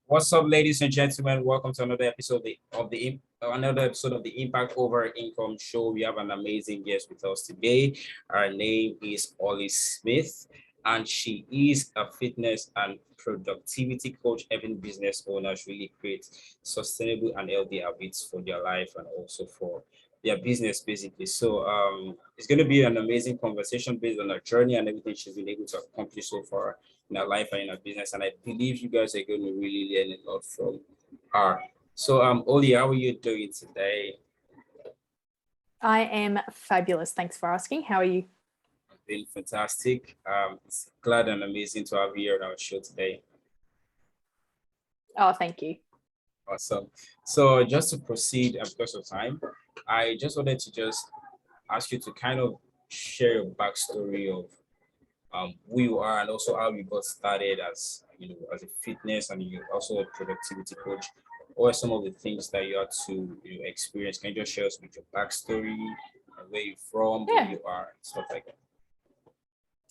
What's up, ladies and gentlemen? Welcome to another episode of the Impact Over Income Show. We have an amazing guest with us today. Her name is Ollie Smith, and she is a fitness and productivity coach, helping business owners really create sustainable and healthy habits for their life and also for their business, basically. It's going to be an amazing conversation based on her journey and everything she's been able to accomplish so far in our life and in our business. And I believe you guys are going to really learn a lot from her. Oli, how are you doing today? I am fabulous. Thanks for asking. How are you? I'm doing fantastic. It's glad and amazing to have you here on our show today. Oh, thank you. Awesome. So just to proceed, because of time, I just wanted to just ask you to kind of share your backstory of who you are and also how you got started as as a fitness and you also a productivity coach. What are some of the things that you had to experience? Can you just share us with your backstory, where you're from, who you are, and stuff like that?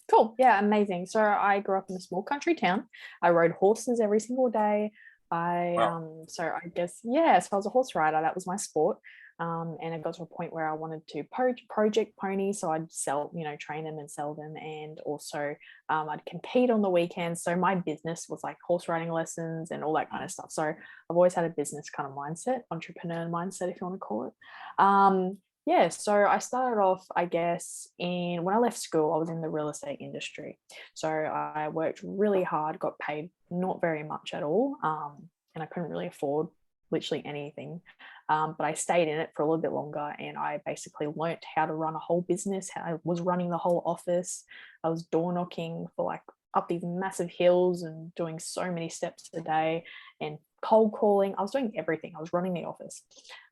Cool. Yeah, amazing. So I grew up in a small country town. I rode horses every single day. Wow. So I guess, yeah, so I was a horse rider. That was my sport. And it got to a point where I wanted to project ponies. So I'd sell, train them and sell them. And also I'd compete on the weekends. So my business was like horse riding lessons and all that kind of stuff. So I've always had a business kind of mindset, entrepreneur mindset, if you want to call it. Yeah, so I started off, I guess, when I left school, I was in the real estate industry. So I worked really hard, got paid not very much at all, and I couldn't really afford literally anything. But I stayed in it for a little bit longer, and I basically learnt how to run a whole business. I was running the whole office. I was door knocking for like up these massive hills and doing so many steps a day and cold calling. I was doing everything. I was running the office.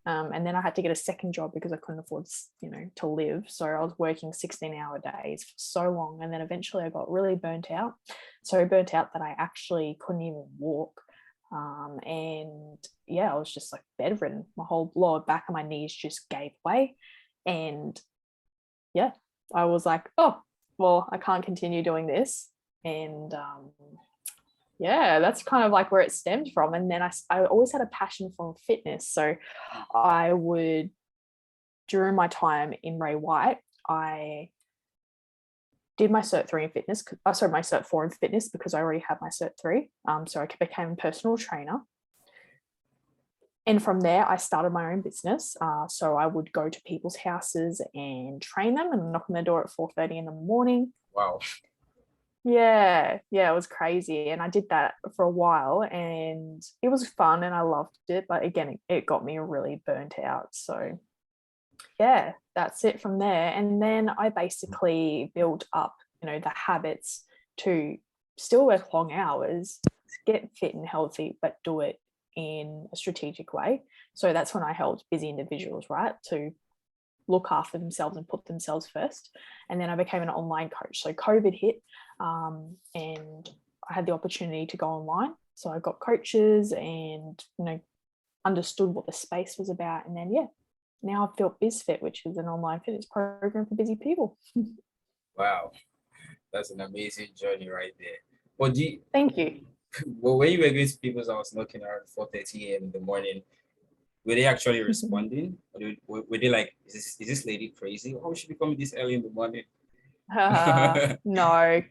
And then I had to get a second job because I couldn't afford, to live. So I was working 16-hour days for so long. And then eventually I got really burnt out. So burnt out that I actually couldn't even walk. And yeah, I was just like bedridden. My whole lower back and my knees just gave way. And yeah, I was like, oh, well, I can't continue doing this. And yeah, that's kind of like where it stemmed from. And then I always had a passion for fitness. So I would, during my time in Ray White, I did my Cert 3 in fitness. My Cert 4 in fitness because I already had my Cert 3. So I became a personal trainer. And from there, I started my own business. So I would go to people's houses and train them and knock on their door at 4:30 in the morning. Wow. Yeah, it was crazy. And I did that for a while and it was fun and I loved it. But again, it got me really burnt out. So yeah, that's it from there. And then I basically built up, the habits to still work long hours, get fit and healthy, but do it in a strategic way. So that's when I helped busy individuals, right, to look after themselves and put themselves first. And then I became an online coach. So COVID hit and I had the opportunity to go online. So I got coaches and, understood what the space was about. And then, now I've built BizFit, which is an online fitness program for busy people. Wow. That's an amazing journey right there. Thank you. Well, when you were going to people's house knocking around 4:30 a.m. in the morning, were they actually responding? Or were they like, is this lady crazy? Why would she be coming this early in the morning? No,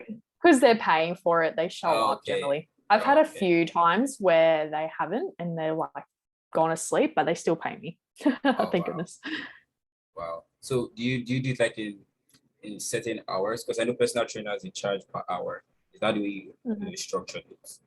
because they're paying for it. They show up generally. I've had a few times where they haven't and they're like gone asleep, but they still pay me. Thank goodness. Wow. So do you do it like in certain hours? Because I know personal trainers they charge per hour. Is that the way you structure it?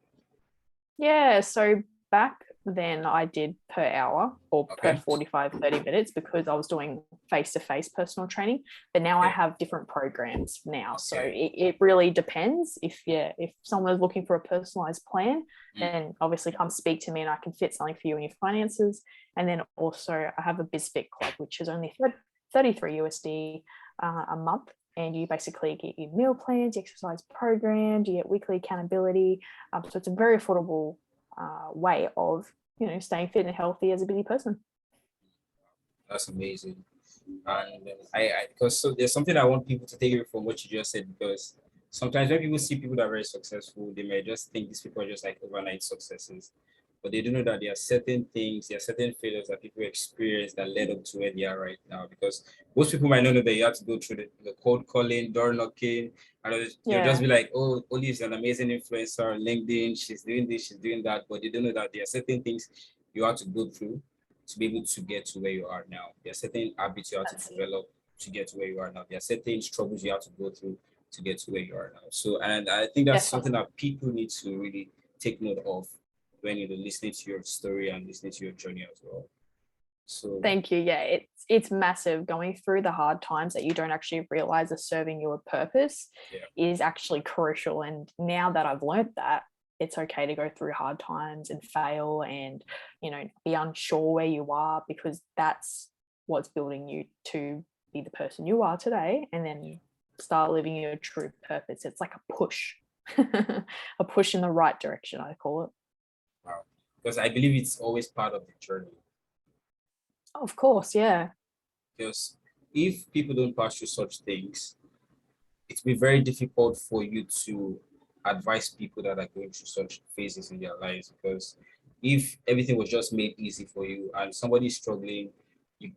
Yeah, so back then I did per hour or per 45, 30 minutes because I was doing face-to-face personal training. But now I have different programs now. So it really depends. If someone is looking for a personalized plan, then obviously come speak to me and I can fit something for you and your finances. And then also I have a BizFit club, which is only 33 USD a month. And you basically get your meal plans, exercise programs, you get weekly accountability. So it's a very affordable way of, staying fit and healthy as a busy person. That's amazing. And because there's something I want people to take away from what you just said, because sometimes when people see people that are very successful, they may just think these people are just like overnight successes. but they don't know that there are certain things, there are certain failures that people experience that led up to where they are right now. Because most people might not know that you have to go through the cold calling, door knocking, and they'll just be like, oh, Oli is an amazing influencer on LinkedIn, she's doing this, she's doing that, but they don't know that there are certain things you have to go through to be able to get to where you are now. There are certain habits you have to develop to get to where you are now. There are certain struggles you have to go through to get to where you are now. So, and I think that's something that people need to really take note of when you're listening to your story and listening to your journey as well. So thank you. Yeah, it's massive. Going through the hard times that you don't actually realize are serving you a purpose is actually crucial. And now that I've learned that, it's okay to go through hard times and fail and, you know, be unsure where you are, because that's what's building you to be the person you are today, and then start living your true purpose. It's like a push, a push in the right direction, I call it. Wow. Because I believe it's always part of the journey. Of course, yeah. Because if people don't pass through such things, it's be very difficult for you to advise people that are going through such phases in their lives. Because if everything was just made easy for you and somebody's struggling,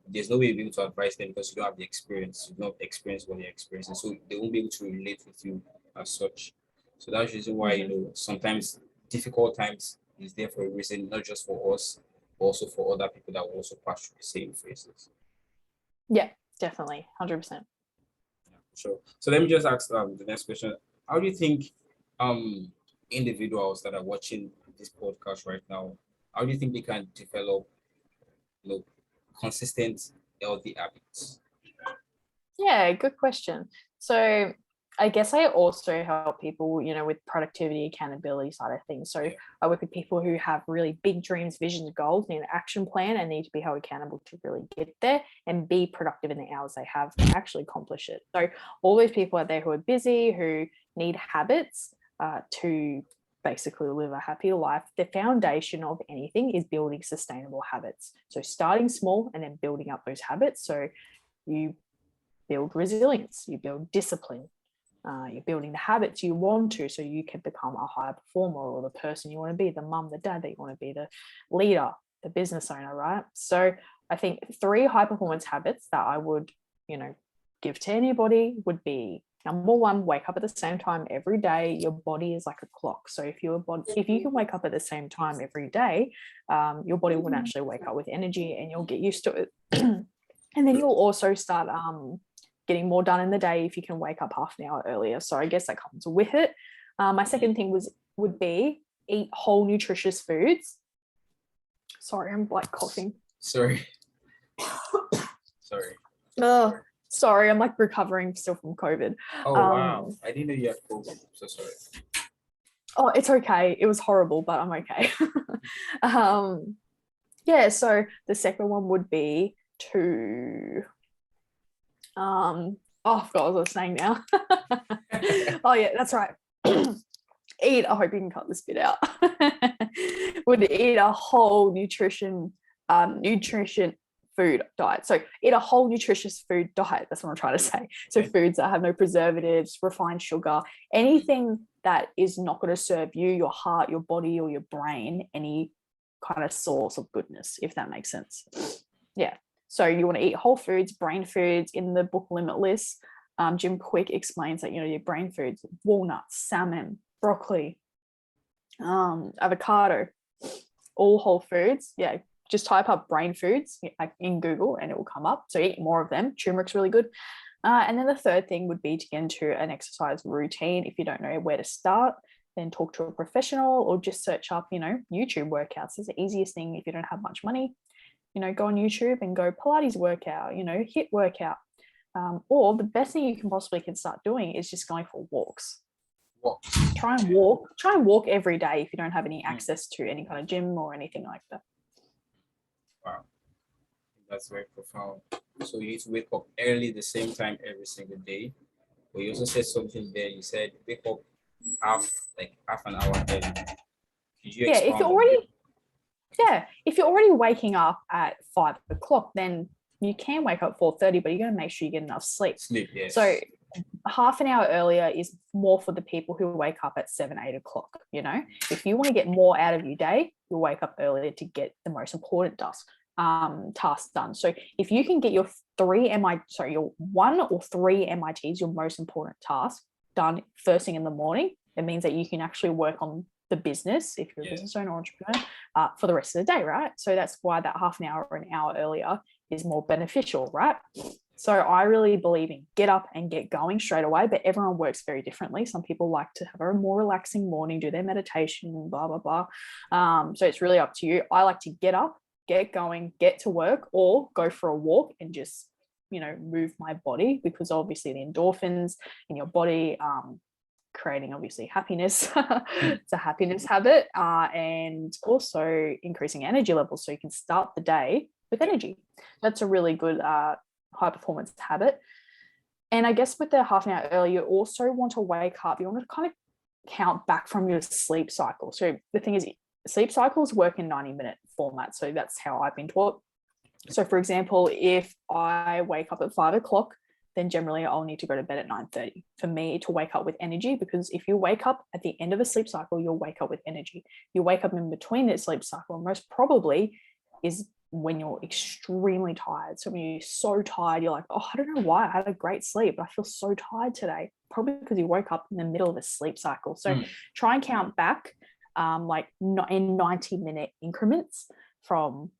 there's no way you'll be able to advise them because you don't have the experience. You don't experience what they're experiencing, so they won't be able to relate with you as such. So that's the reason why you know sometimes difficult times is there for a reason, not just for us, but also for other people that will also pass through the same phases. Yeah, definitely, 100%. Sure. So let me just ask the next question. How do you think individuals that are watching this podcast right now, how do you think they can develop, you know, consistent healthy habits? Yeah, good question. So I guess I also help people, you know, with productivity, accountability side of things. So I work with people who have really big dreams, visions, goals, need an action plan, and need to be held accountable to really get there and be productive in the hours they have to actually accomplish it. So all those people out there who are busy, who need habits to basically live a happy life, the foundation of anything is building sustainable habits. So starting small and then building up those habits. So you build resilience, you build discipline, you're building the habits you want to, so you can become a high performer or the person you want to be, the mum, the dad that you want to be, the leader, the business owner, right? So I think 3 high performance habits that I would, you know, give to anybody would be: number 1, wake up at the same time every day. Your body is like a clock. So if you can wake up at the same time every day, your body will naturally wake up with energy and you'll get used to it. And then you'll also start getting more done in the day if you can wake up half an hour earlier. So I guess that comes with it. My second thing would be eat whole nutritious foods. Sorry, I'm like coughing. Sorry. Oh, sorry, I'm like recovering still from COVID. Oh, wow. I didn't know you had COVID. I'm so sorry. Oh, it's okay. It was horrible, but I'm okay. Yeah, so the second one would be to oh, I forgot what I was saying now. Oh yeah, that's right. I hope you can cut this bit out. Would eat a whole nutrition food diet. So eat a whole nutritious food diet. That's what I'm trying to say. So foods that have no preservatives, refined sugar, anything that is not going to serve you, your heart, your body, or your brain any kind of source of goodness, if that makes sense. Yeah. So you want to eat whole foods, brain foods. In the book Limitless, Jim Quick explains that, you know, your brain foods: walnuts, salmon, broccoli, avocado, all whole foods. Yeah, just type up brain foods in Google and it will come up. So eat more of them. Turmeric's really good. And then the third thing would be to get into an exercise routine. If you don't know where to start, then talk to a professional or just search up, you know, YouTube workouts. It's the easiest thing if you don't have much money. You know, go on YouTube and go Pilates workout, you know, HIIT workout. Or the best thing you can possibly start doing is just going for walks. Try and walk every day if you don't have any access to any kind of gym or anything like that. Wow, that's very profound. So you need to wake up early the same time every single day. But you also said something there. You said wake up half an hour early. Could you if you're already waking up at 5 o'clock, then you can wake up 4:30, but you're going to make sure you get enough sleep. Yes. So half an hour earlier is more for the people who wake up at 7, 8 o'clock. You know, if you want to get more out of your day, you'll wake up earlier to get the most important tasks done. So if you can get your your 1 or 3 MITs, your most important task, done first thing in the morning, it means that you can actually work on the business, if you're a business owner or entrepreneur, for the rest of the day, right? So that's why that half an hour or an hour earlier is more beneficial, right? So I really believe in get up and get going straight away, but everyone works very differently. Some people like to have a more relaxing morning, do their meditation, blah, blah, blah. So it's really up to you. I like to get up, get going, get to work, or go for a walk and just, you know, move my body, because obviously the endorphins in your body, creating obviously happiness. It's a happiness habit, and also increasing energy levels so you can start the day with energy. That's a really good high performance habit. And I guess with the half an hour earlier, you also want to wake up, you want to kind of count back from your sleep cycle. So the thing is, sleep cycles work in 90-minute format. So that's how I've been taught. So for example, if I wake up at 5 o'clock, then generally I'll need to go to bed at 9:30 for me to wake up with energy. Because if you wake up at the end of a sleep cycle, you'll wake up with energy. You wake up in between that sleep cycle, and most probably is when you're extremely tired. So when you're so tired, you're like, oh, I don't know why, I had a great sleep, but I feel so tired today. Probably because you woke up in the middle of a sleep cycle. So try and count back like in 90-minute increments from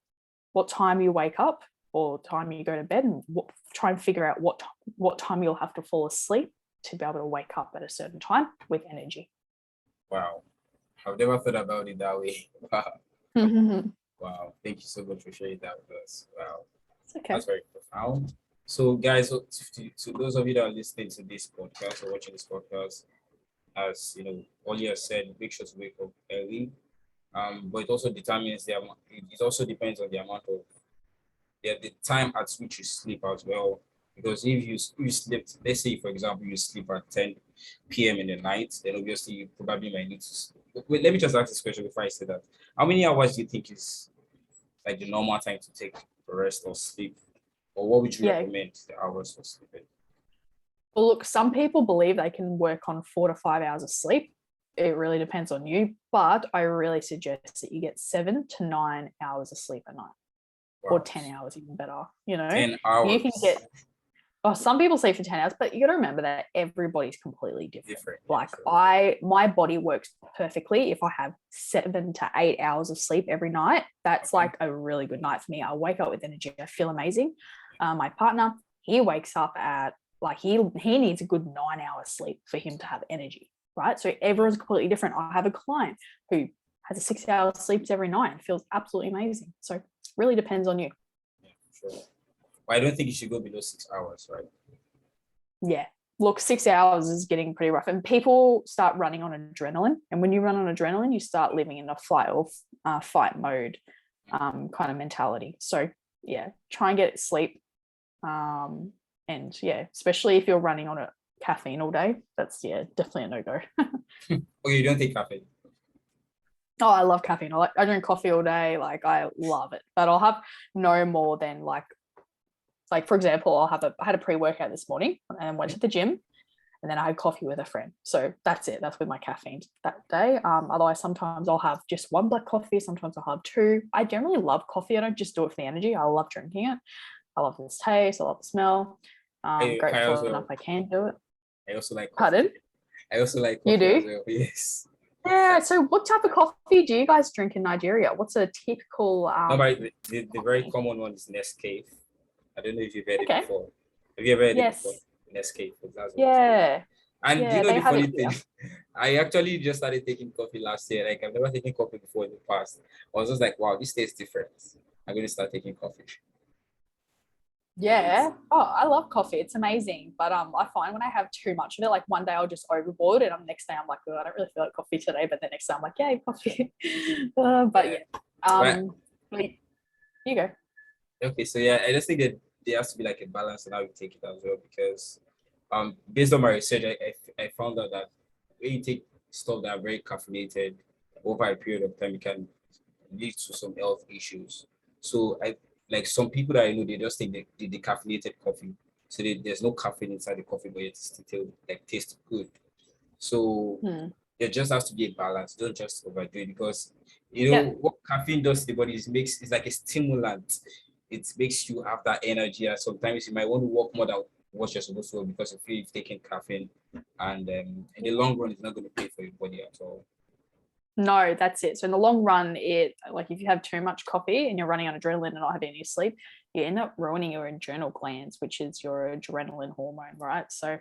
what time you wake up or time you go to bed, and try and figure out what time you'll have to fall asleep to be able to wake up at a certain time with energy. Wow. I've never thought about it that way. Wow. Wow. Thank you so much for sharing that with us. Wow. It's okay. That's very profound. So guys, to those of you that are listening to this podcast or watching this podcast, as you know, all you have said, make sure to wake up early. But it also determines the amount, it also depends on the amount of the time at which you sleep as well. Because if you sleep, let's say for example you sleep at 10 p.m. in the night, then obviously you probably might need to sleep. Wait, let me just ask this question before I say that. How many hours do you think is like the normal time to take for rest or sleep? Or what would you recommend the hours for sleeping? Well, look, some people believe they can work on 4 to 5 hours of sleep. It really depends on you, but I really suggest that you get 7 to 9 hours of sleep a night. Wow. Or 10 hours, even better. You know, 10 hours. You can get. Oh, some people sleep for 10 hours, but you got to remember that everybody's completely different. Like my body works perfectly if I have 7 to 8 hours of sleep every night. That's like a really good night for me. I wake up with energy. I feel amazing. My partner, he wakes up at like he needs a good 9 hours sleep for him to have energy, right? So everyone's completely different. I have a client who has a 6 hour sleeps every night and feels absolutely amazing. So it really depends on you. Yeah, sure. Well, I don't think you should go below 6 hours, right? Yeah. Look, 6 hours is getting pretty rough, and people start running on adrenaline. And when you run on adrenaline, you start living in a flight or fight mode kind of mentality. So yeah, try and get sleep. And yeah, especially if you're running on a caffeine all day, that's definitely a no-go. Oh, you don't take caffeine? Oh, I love caffeine. I drink coffee all day. Like I love it, but I'll have no more than like for example, I had a pre-workout this morning and went to the gym, and then I had coffee with a friend. So that's it. That's with my caffeine that day. Otherwise, sometimes I'll have just one black coffee. Sometimes I'll have two. I generally love coffee. I don't just do it for the energy. I love drinking it. I love the taste. I love the smell. Grateful enough I can do it. I also like coffee. Pardon? I also like coffee. You do? As well. Yes. Yeah. So what type of coffee do you guys drink in Nigeria? What's a typical the very common one is Nescafe. I don't know if you've heard it before. Have you ever heard it before? Nescafe. Yeah. And you know the funny thing, I actually just started taking coffee last year. Like I've never taken coffee before in the past. I was just like, wow, this tastes different. I'm going to start taking coffee. Yeah. Oh, I love coffee. It's amazing. But I find when I have too much of it, like one day I'll just overboard it, and next day I'm like, oh, I don't really feel like coffee today. But the next day I'm like, yay, coffee. You go. Okay, so yeah, I just think that there has to be like a balance in how you take it as well, because based on my research, I found out that when you take stuff that are very caffeinated over a period of time, it can lead to some health issues. So I like some people that I know, they just take the decaffeinated coffee So there's no caffeine inside the coffee, but it still like tastes good. So there just has to be a balance. Don't just overdo it, because you know Yeah. what caffeine does to the body is makes it's like a stimulant. It makes you have that energy, and sometimes you might want to work more than what you're supposed to, because you feel you've taken caffeine, and in the long run, it's not going to pay for your body at all. No, that's it. So in the long run, it like if you have too much coffee and you're running on adrenaline and not having any sleep, you end up ruining your adrenal glands, which is your adrenaline hormone, right? So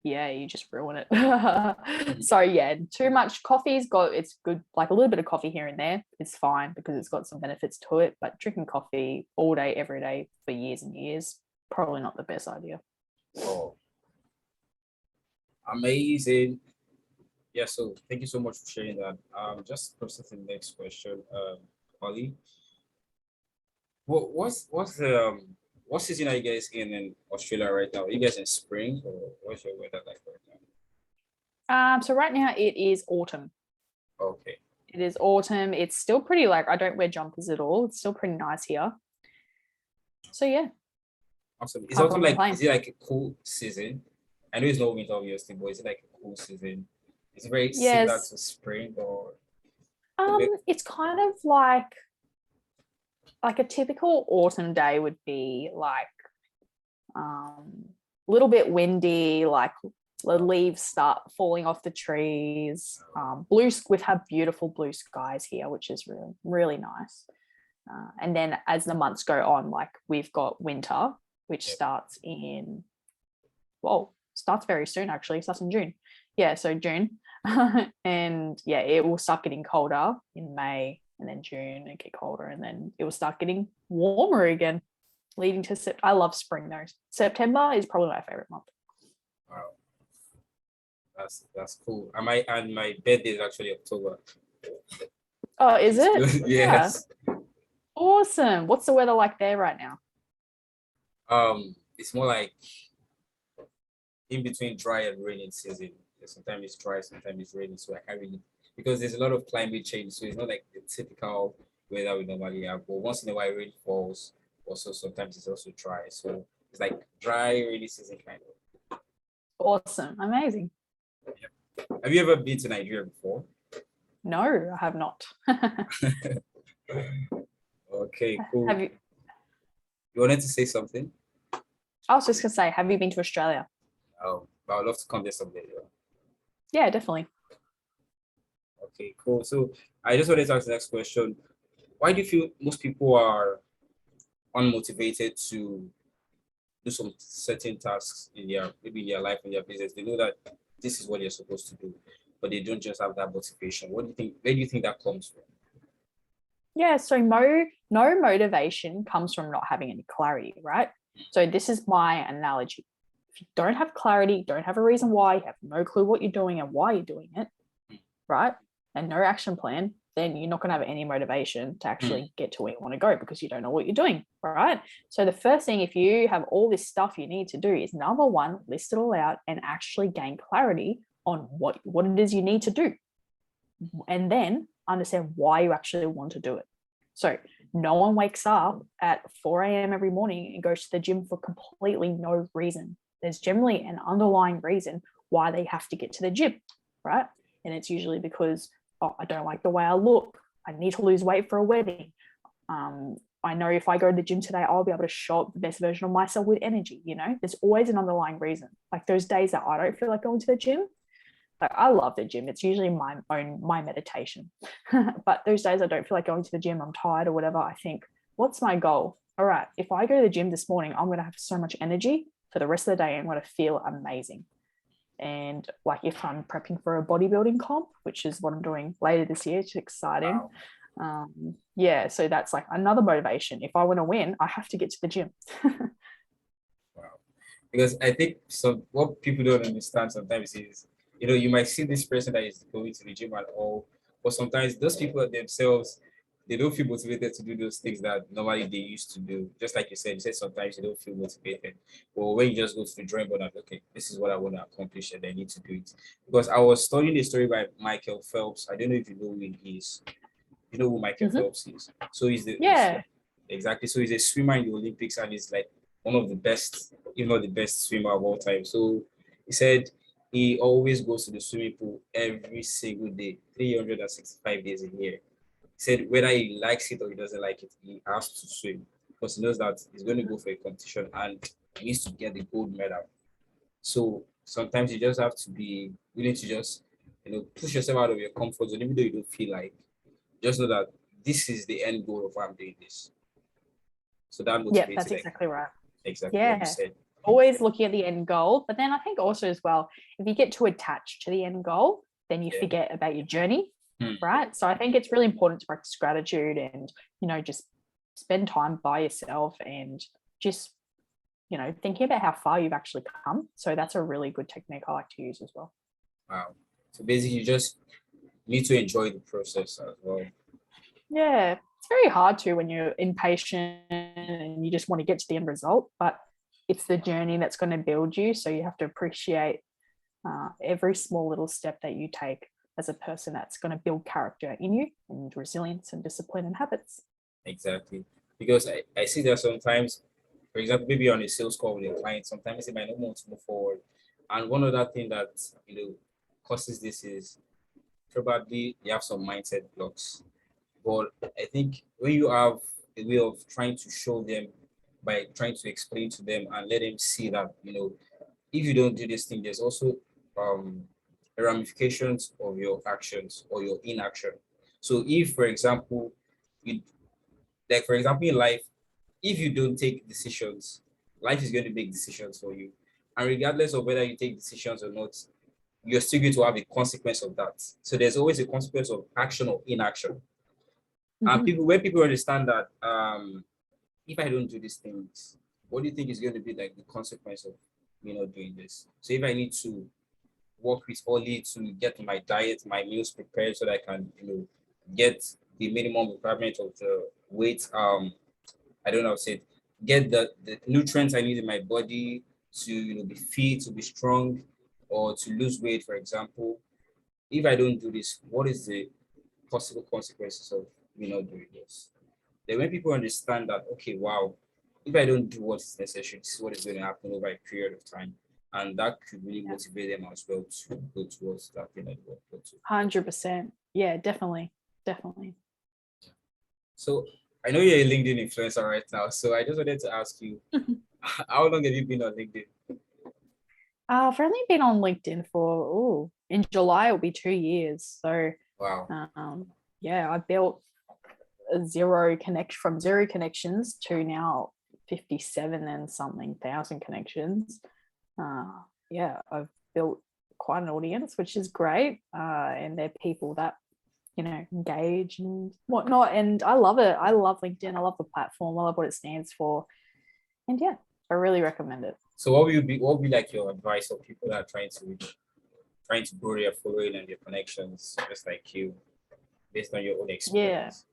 yeah, you just ruin it. So yeah, too much coffee's got it's good, like a little bit of coffee here and there is fine because it's got some benefits to it. But drinking coffee all day, every day for years and years, probably not the best idea. Oh, amazing. Yeah, so thank you so much for sharing that. Just processing the next question, Holly. What's the what season are you guys in Australia right now? Are you guys in spring, or what's your weather like right So right now it is autumn. now? Okay, It is autumn. It's still pretty like I don't wear jumpers at all. It's still pretty nice here. So yeah, awesome. Is can't autumn like, complain. is it like a cool season? I know it's not winter obviously, but is it like a cool season? Is it very similar Yes. to spring, or It's kind of like a typical autumn day would be like a little bit windy, like the leaves start falling off the trees. We've had beautiful blue skies here, which is really, really nice. And then as the months go on, like we've got winter, which starts starts very soon actually, starts in June. Yeah, so June. And yeah, it will start getting colder in May, and then June it get colder, and then it will start getting warmer again, leading to September. I love spring though. September is probably my favorite month. wow, that's cool. And my birthday is actually October. Oh, is it? Yeah. Yes. Awesome. What's the weather like there right now? It's more like in between dry and rainy season. Sometimes it's dry, sometimes it's rainy. So I can't really, because there's a lot of climate change. So it's not like the typical weather we normally have. But once in a while, rain falls. Also, sometimes it's also dry. So it's like dry, rainy season kind of. Awesome. Amazing. Have you ever been to Nigeria before? No, I have not. Okay, cool. Have you? You wanted to say something? I was just gonna say, have you been to Australia? Oh, but I'd love to come there someday. Yeah, definitely. Okay, cool. So I just wanted to ask the next question. Why do you feel most people are unmotivated to do some certain tasks in their, maybe in their life, in their business? They know that this is what you're supposed to do, but they don't just have that motivation. What do you think? Where do you think that comes from? Yeah, so no motivation comes from not having any clarity, right? So this is my analogy. If you don't have clarity, don't have a reason why, you have no clue what you're doing and why you're doing it, right? And no action plan, then you're not going to have any motivation to actually get to where you want to go because you don't know what you're doing, right? So the first thing, if you have all this stuff you need to do, is number one, list it all out and actually gain clarity on what it is you need to do. And then understand why you actually want to do it. So no one wakes up at 4 a.m. every morning and goes to the gym for completely no reason. There's generally an underlying reason why they have to get to the gym, right? And it's usually because, oh, I don't like the way I look. I need to lose weight for a wedding. I know if I go to the gym today, I'll be able to show up the best version of myself with energy. You know, there's always an underlying reason. Like those days that I don't feel like going to the gym, like I love the gym. It's usually my meditation. But those days I don't feel like going to the gym, I'm tired or whatever, I think, what's my goal? All right, if I go to the gym this morning, I'm going to have so much energy for the rest of the day. I'm going to feel amazing. And like if I'm prepping for a bodybuilding comp, which is what I'm doing later this year, it's exciting. Wow. Yeah, so that's like another motivation. If I want to win, I have to get to the gym. Wow. Because I think what people don't understand sometimes is, you might see this person that is going to the gym at all, but sometimes those people themselves, they don't feel motivated to do those things that normally they used to do. Just like you said sometimes you don't feel motivated. But when you just go to the drawing board and, okay, this is what I want to accomplish and I need to do it. Because I was studying a story by Michael Phelps. I don't know if you know who he is. You know who Michael Phelps is. So Yeah. exactly. So he's a swimmer in the Olympics, and he's like one of the best, if not the best swimmer of all time. So he said he always goes to the swimming pool every single day, 365 days a year. He said whether he likes it or he doesn't like it, he has to swim because he knows that he's going to go for a competition and he needs to get the gold medal. So sometimes you just have to be willing to just, push yourself out of your comfort zone, even though you don't feel like. Just know that this is the end goal of why I'm doing this. So that Yeah, motivates that's you, like exactly right. exactly what you Yeah. said. Always looking at the end goal. But then I think also as well, if you get too attached to the end goal, then you Yeah. forget about your journey. Hmm. Right. So I think it's really important to practice gratitude and, just spend time by yourself and just, thinking about how far you've actually come. So that's a really good technique I like to use as well. Wow. So basically, you just need to enjoy the process as well. Yeah. It's very hard to when you're impatient and you just want to get to the end result, but it's the journey that's going to build you. So you have to appreciate every small little step that you take as a person that's going to build character in you and resilience and discipline and habits. Exactly. Because I see that sometimes, for example, maybe on a sales call with a client, sometimes they might not want to move forward. And one other thing that, causes this is probably you have some mindset blocks. But I think when you have a way of trying to show them by trying to explain to them and let them see that, if you don't do this thing, there's also um ramifications of your actions or your inaction. So if, for example, you like for example in life, if you don't take decisions, life is going to make decisions for you. And regardless of whether you take decisions or not, you're still going to have a consequence of that. So there's always a consequence of action or inaction. And Mm-hmm. when people understand that, if I don't do these things, what do you think is going to be like the consequence of me not doing this? So if I need to work with Oli to get my diet, my meals prepared so that I can, get the minimum requirement of the weight, I don't know how to say it, get the nutrients I need in my body to, be fit, to be strong, or to lose weight, for example. If I don't do this, what is the possible consequences of me not doing this? Then when people understand that, okay, wow, if I don't do what is necessary, this is what is going to happen over a period of time. And that could really Yeah. motivate them as well to go towards that thing that they want to go to. 100%. Yeah, definitely. Definitely. So I know you're a LinkedIn influencer right now. So I just wanted to ask you, how long have you been on LinkedIn? I've only been on LinkedIn for, in July, it'll be 2 years. So, Wow. yeah, I built from zero connections to now 57 and something thousand connections. Yeah, I've built quite an audience, which is great. And they're people that, engage and whatnot. And I love it. I love LinkedIn. I love the platform. I love what it stands for. And yeah, I really recommend it. So what would be like your advice for people that are trying to grow their following and their connections, just like you, based on your own Yeah. experience?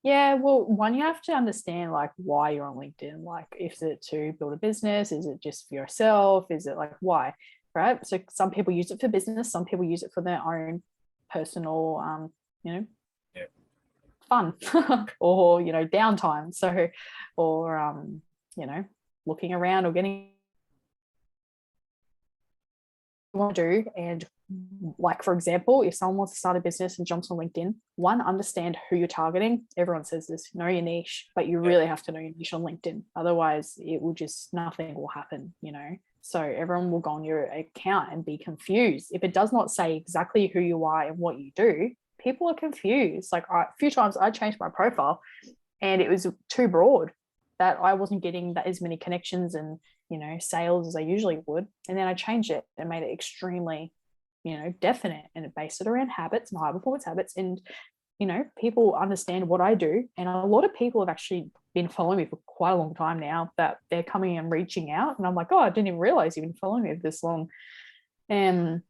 Yeah, well, one, you have to understand like why you're on LinkedIn. Like, is it to build a business? Is it just for yourself? Is it like why? Right. So some people use it for business, some people use it for their own personal you know, Yeah. fun or, downtime. So or you know, looking around or getting want to do. And like, for example, if someone wants to start a business and jumps on LinkedIn, one, understand who you're targeting. Everyone says this, know your niche, but you really have to know your niche on LinkedIn. Otherwise it will just, nothing will happen, so everyone will go on your account and be confused if it does not say exactly who you are and what you do. People are confused. Like, a few times I changed my profile and it was too broad, that I wasn't getting that as many connections and sales as I usually would. And then I changed it and made it extremely definite, and it based it around habits and high performance habits. And people understand what I do, and a lot of people have actually been following me for quite a long time now, that they're coming and reaching out, and I'm like, oh, I didn't even realize you've been following me for this long. And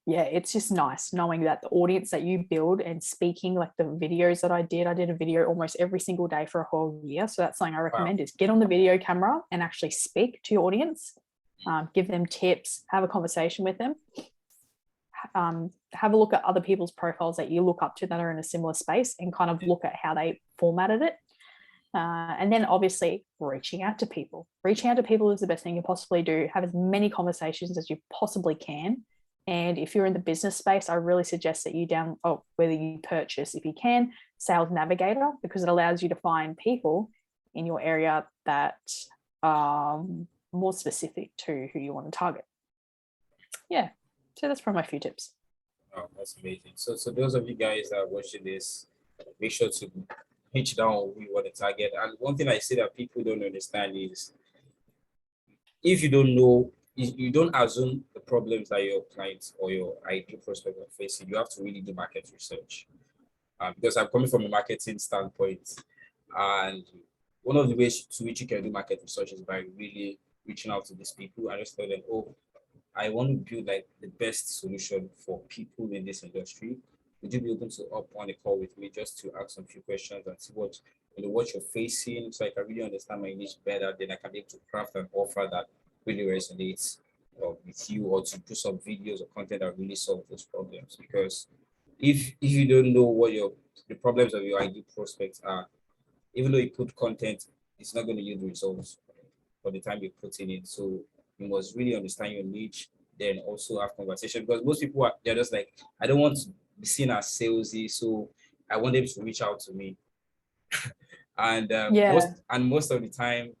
yeah, it's just nice knowing that the audience that you build and speaking, like the videos that I did a video almost every single day for a whole year. So that's something I Wow. recommend, is get on the video camera and actually speak to your audience, give them tips, have a conversation with them, have a look at other people's profiles that you look up to that are in a similar space, and kind of look at how they formatted it. And then obviously reaching out to people. Reaching out to people is the best thing you possibly do. Have as many conversations as you possibly can. And if you're in the business space, I really suggest that you whether you purchase, if you can, Sales Navigator, because it allows you to find people in your area that are more specific to who you want to target. Yeah. So that's probably my few tips. Oh, that's amazing. So those of you guys that are watching this, make sure to pitch down who you want to target. And one thing I see that people don't understand is if you don't know, you don't assume the problems that your clients or your ideal prospect are facing. You have to really do market research. Because I'm coming from a marketing standpoint, and one of the ways to which you can do market research is by really reaching out to these people and just tell them, oh, I want to build like the best solution for people in this industry. Would you be open to up on a call with me just to ask some few questions and see what what you're facing, so I can really understand my niche better? Then I can be able to craft an offer that really resonates with you, or to do some videos or content that really solve those problems. Because if you don't know what the problems of your ideal prospects are, even though you put content, it's not going to yield results for the time you put in it. So you must really understand your niche, then also have conversation. Because most people they're just like, I don't want to be seen as salesy, so I want them to reach out to me. And most of the time,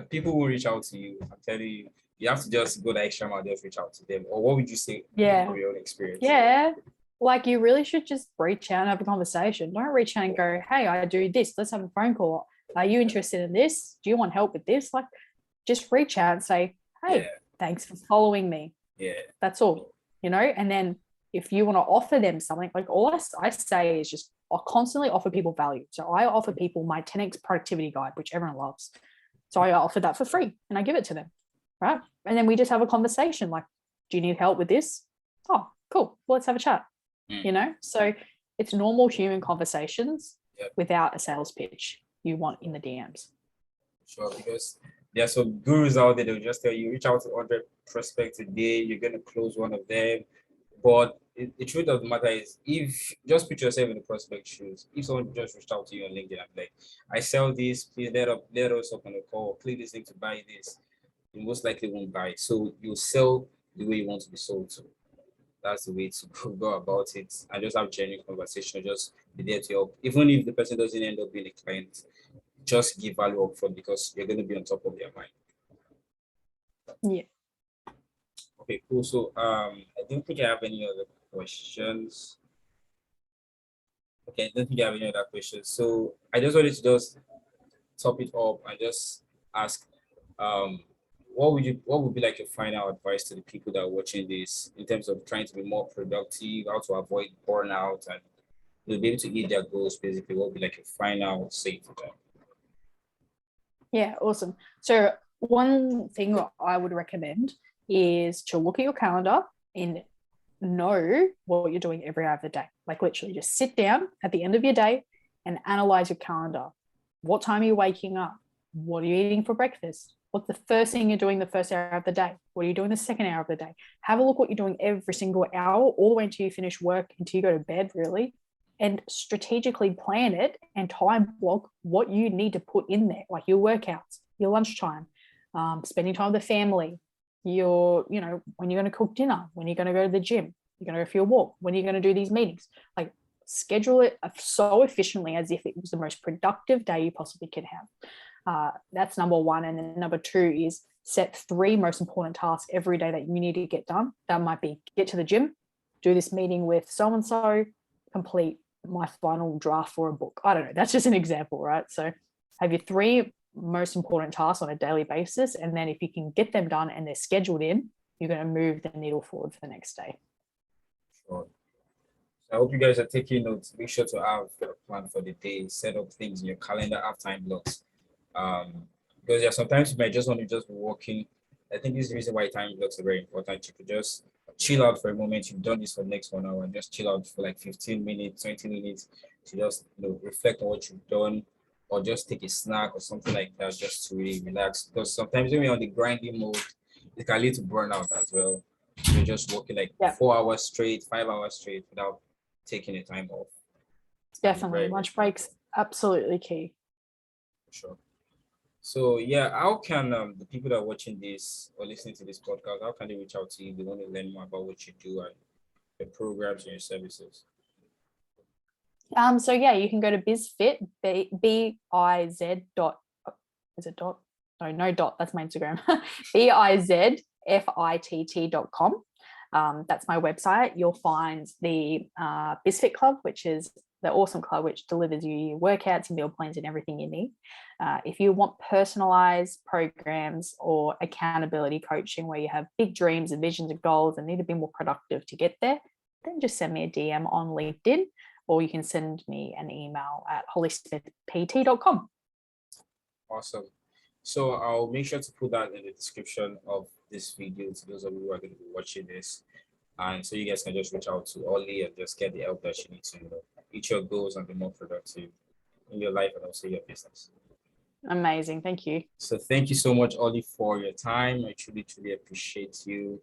people will reach out to you. I'm telling you, you have to just go the extra mile, just reach out to them. Or what would you say from your own experience? Yeah. Like you really should just reach out and have a conversation. Don't reach out and go, hey, I do this. Let's have a phone call. Are you interested in this? Do you want help with this? Like just reach out and say, hey, thanks for following me. Yeah. That's all, and then if you want to offer them something, like all I say is just I constantly offer people value. So I offer people my 10x productivity guide, which everyone loves. So I offer that for free and I give it to them, right? And then we just have a conversation like, do you need help with this? Oh, cool. Well, let's have a chat. So it's normal human conversations without a sales pitch you want in the DMs. Sure, because there are some gurus out there that will just tell you reach out to 100 prospects a day, you're going to close one of them. But the truth of the matter is, if just put yourself in the prospect shoes, if someone just reached out to you on LinkedIn and like, I sell this, please let us up on a call, click this link to buy this, you most likely won't buy. So you sell the way you want to be sold to. That's the way to go about it, and just have genuine conversation. Just be there to help, even if the person doesn't end up being a client. Just give value up front because you're going to be on top of their mind. Yeah. Okay, cool. So I don't think I have any other questions. Okay, I don't think I have any other questions. So I just wanted to just top it up and just ask, what would be like your final advice to the people that are watching this in terms of trying to be more productive, how to avoid burnout, and be able to hit their goals? Basically, what would be like your final say to them? Yeah, awesome. So one thing I would recommend is to look at your calendar and know what you're doing every hour of the day. Like literally just sit down at the end of your day and analyze your calendar. What time are you waking up? What are you eating for breakfast? What's the first thing you're doing the first hour of the day? What are you doing the second hour of the day? Have a look what you're doing every single hour, all the way until you finish work, until you go to bed, really. And strategically plan it and time block what you need to put in there, like your workouts, your lunchtime, spending time with the family, when you're going to cook dinner, when you're going to go to the gym, you're going to go for your walk, when you're going to do these meetings. Like schedule it so efficiently as if it was the most productive day you possibly could have. That's number one. And then number two is set 3 most important tasks every day that you need to get done. That might be get to the gym, do this meeting with so-and-so, complete my final draft for a book. I don't know. That's just an example, right? So have your 3 most important tasks on a daily basis. And then if you can get them done and they're scheduled in, you're going to move the needle forward for the next day. Sure. I hope you guys are taking notes. Make sure to have a plan for the day, set up things in your calendar, have time blocks. Because sometimes you might just want to just be walking. I think this is the reason why time blocks are very important. You could just chill out for a moment. You've done this for the next 1 hour and just chill out for like 15 minutes, 20 minutes to just reflect on what you've done, or just take a snack or something like that, just to really relax. Because sometimes when you're on the grinding mode, it can lead to burnout as well. You're just working like 4 hours straight, 5 hours straight without taking the time off. Definitely. Lunch breaks, absolutely key. Sure. So yeah, how can the people that are watching this or listening to this podcast, how can they reach out to you if they want to learn more about what you do and your programs and your services? So yeah, you can go to BizFit, B-I-Z dot, is it dot? No, no dot, that's my Instagram. BIZFITT.com. That's my website. You'll find the BizFit Club, which is the awesome club which delivers you your workouts and meal plans and everything you need. If you want personalized programs or accountability coaching where you have big dreams and visions and goals and need to be more productive to get there, then just send me a DM on LinkedIn, or you can send me an email at hollysmithpt.com. Awesome. So I'll make sure to put that in the description of this video to those of you who are going to be watching this. And so you guys can just reach out to Ollie and just get the help that you need to, reach your goals and be more productive in your life and also your business. Amazing. Thank you. So thank you so much, Ollie, for your time. I truly, truly appreciate you.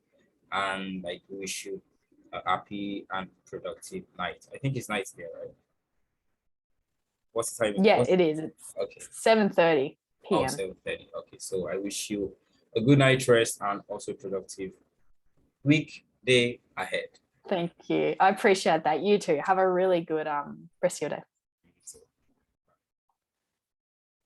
And I wish you a happy and productive night. I think it's night there, right? What's the time? Yeah, it is. It's okay. 7:30 p.m. 7:30. Okay, so I wish you a good night rest and also productive week, day ahead. Thank you. I appreciate that. You too. Have a really good rest of your day.